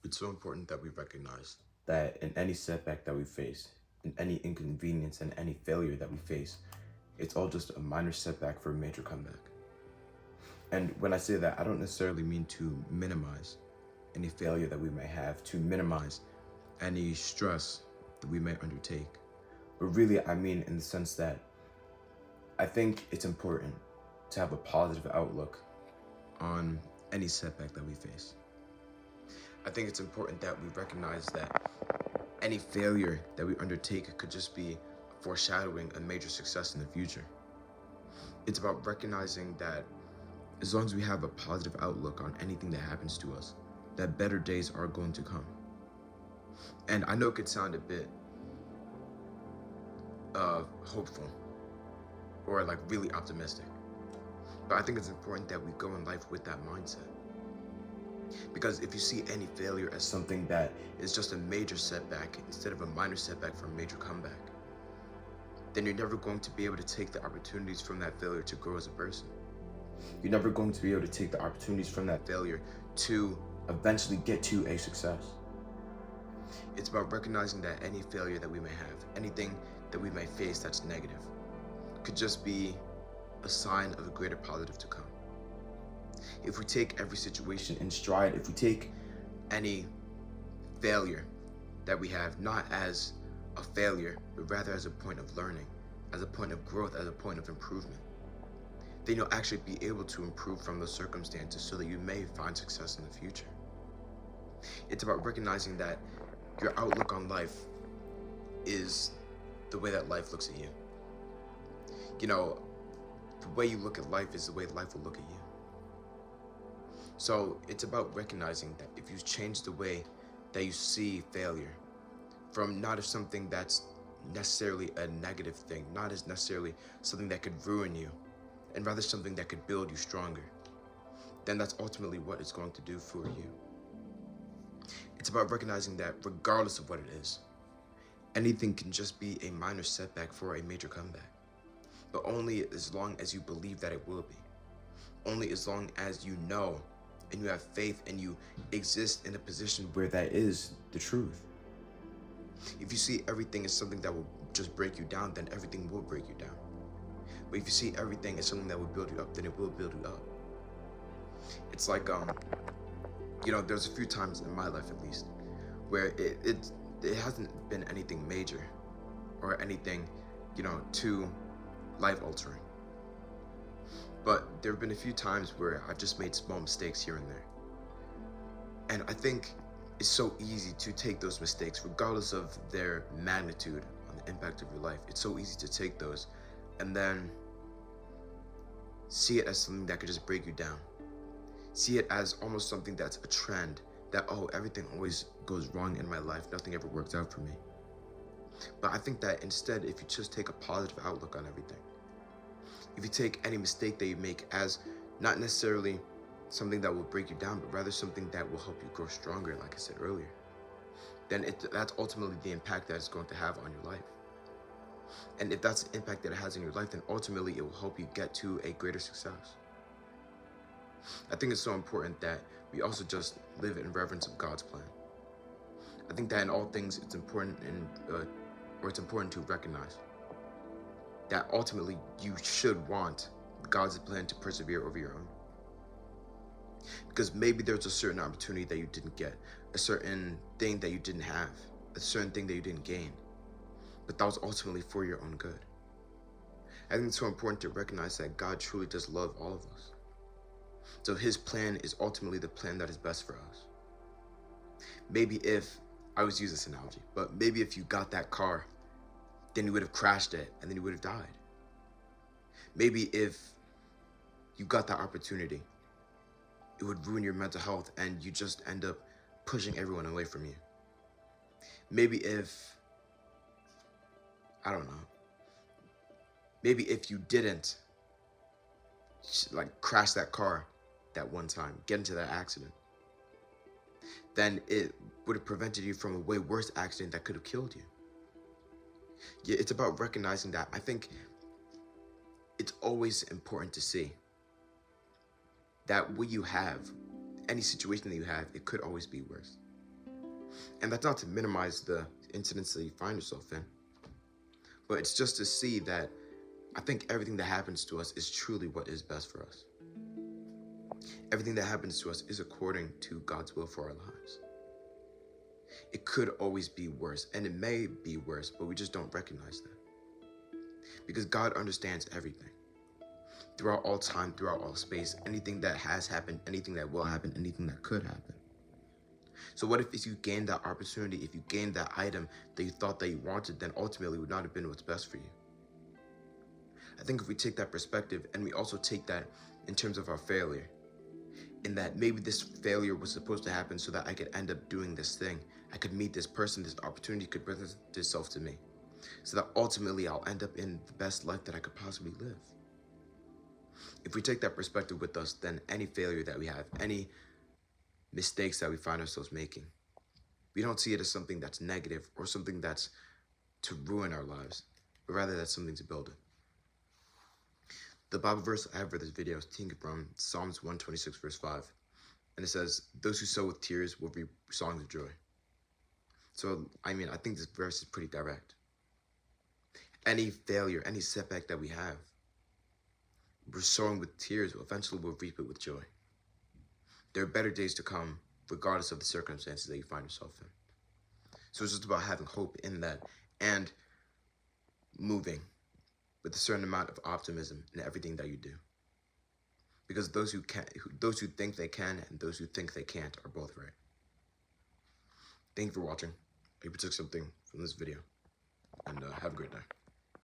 It's so important that we recognize that in any setback that we face, in any inconvenience and any failure that we face, it's all just a minor setback for a major comeback. And when I say that, I don't necessarily mean to minimize any failure that we may have, to minimize any stress that we may undertake. But really, I mean in the sense that I think it's important to have a positive outlook on any setback that we face. I think it's important that we recognize that any failure that we undertake could just be foreshadowing a major success in the future. It's about recognizing that as long as we have a positive outlook on anything that happens to us, that better days are going to come. And I know it could sound a bit hopeful or like really optimistic, but I think it's important that we go in life with that mindset. Because if you see any failure as something that is just a major setback instead of a minor setback for a major comeback, then you're never going to be able to take the opportunities from that failure to grow as a person. You're never going to be able to take the opportunities from that failure to eventually get to a success. It's about recognizing that any failure that we may have, anything that we may face that's negative, could just be a sign of a greater positive to come. If we take every situation in stride, if we take any failure that we have not as a failure, but rather as a point of learning, as a point of growth, as a point of improvement, then you'll actually be able to improve from those circumstances so that you may find success in the future. It's about recognizing that your outlook on life is the way that life looks at you. You know, the way you look at life is the way life will look at you. So it's about recognizing that if you change the way that you see failure from not as something that's necessarily a negative thing, not as necessarily something that could ruin you, and rather something that could build you stronger, then that's ultimately what it's going to do for you. It's about recognizing that regardless of what it is, anything can just be a minor setback for a major comeback, but only as long as you believe that it will be. Only as long as you know and you have faith and you exist in a position where that is the truth. If you see everything as something that will just break you down, then everything will break you down. But if you see everything as something that will build you up, then it will build you up. It's like, there's a few times in my life at least, where it hasn't been anything major or anything, too life altering. But there have been a few times where I've just made small mistakes here and there. And I think it's so easy to take those mistakes, regardless of their magnitude on the impact of your life. It's so easy to take those and then see it as something that could just break you down. See it as almost something that's a trend, that, oh, everything always goes wrong in my life, nothing ever works out for me. But I think that instead, if you just take a positive outlook on everything, if you take any mistake that you make as not necessarily something that will break you down, but rather something that will help you grow stronger, like I said earlier, then that's ultimately the impact that it's going to have on your life. And if that's the impact that it has in your life, then ultimately it will help you get to a greater success. I think it's so important that we also just live in reverence of God's plan. I think that in all things, it's important it's important to recognize that ultimately you should want God's plan to persevere over your own. Because maybe there's a certain opportunity that you didn't get, a certain thing that you didn't have, a certain thing that you didn't gain, but that was ultimately for your own good. I think it's so important to recognize that God truly does love all of us. So his plan is ultimately the plan that is best for us. Maybe if, I always use this analogy, but maybe if you got that car, then you would have crashed it and then you would have died. Maybe if you got that opportunity, it would ruin your mental health and you just end up pushing everyone away from you. Maybe if, I don't know, maybe if you didn't crash that car that one time, get into that accident, then it would have prevented you from a way worse accident that could have killed you. Yeah, it's about recognizing that. I think it's always important to see that what you have, any situation that you have, it could always be worse. And that's not to minimize the incidents that you find yourself in, but it's just to see that I think everything that happens to us is truly what is best for us. Everything that happens to us is according to God's will for our lives. It could always be worse, and it may be worse, but we just don't recognize that. Because God understands everything. Throughout all time, throughout all space, anything that has happened, anything that will happen, anything that could happen. So what if you gained that opportunity, if you gained that item that you thought that you wanted, then ultimately it would not have been what's best for you? I think if we take that perspective and we also take that in terms of our failure, in that maybe this failure was supposed to happen so that I could end up doing this thing. I could meet this person, this opportunity could present itself to me, so that ultimately I'll end up in the best life that I could possibly live. If we take that perspective with us, then any failure that we have, any mistakes that we find ourselves making, we don't see it as something that's negative or something that's to ruin our lives, but rather that's something to build it. The Bible verse I have for this video is taken from Psalms 126 verse 5. And it says, "Those who sow with tears will reap songs of joy." So, I think this verse is pretty direct. Any failure, any setback that we have, we're sowing with tears, eventually we'll reap it with joy. There are better days to come, regardless of the circumstances that you find yourself in. So it's just about having hope in that and moving with a certain amount of optimism in everything that you do. Because those who think they can and those who think they can't are both right. Thank you for watching. I hope you took something from this video, and have a great day.